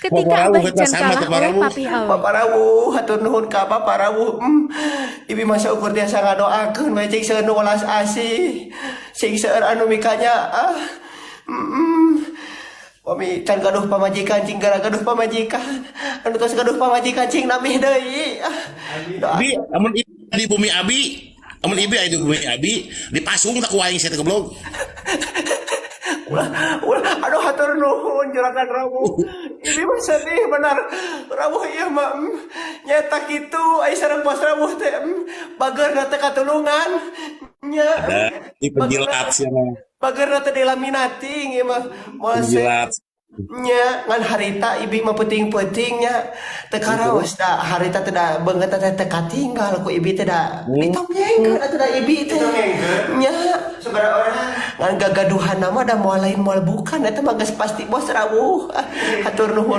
Ketika Paparawuh Abah kita Jan sama kalah oleh paparawuh. Papi Awe. Paparawuh hatur nuhun ka paparawuh. Ibi masa ukur tiasa ngadoakeun we cing seueur nu welas asih. Sing seueur anu mikanya Wami can gaduh pamajikan cing gara gaduh pamajikan. Anu tos gaduh pamajikan cing nabih deui. Doa. Abi, amun ibi di bumi abi, amun ibi aya di bumi abi, dipasung tak ku aing saya teh goblok. Ulah, aduh hatur nuhun juragan rawuh. Ini mah sedih benar. Rawuh ieu mah nyata kitu ai sareng pos rawuh teh bageurna teh katulungan. Nya. Ada di penjilat cenah. Bageurna teh dilaminati ieu mah. Moal Penjilat. nya ngan harita ibi mah penting-pentingnya teu karaos da harita teh da beungeut teh teu katinggal ku ibi teh da ditomyengkeun atuh da ibi teh nya sabaraha orang ngan gagaduhan mah da moal lain moal bukan eta mah geus pasti bos rawuh hatur nuhun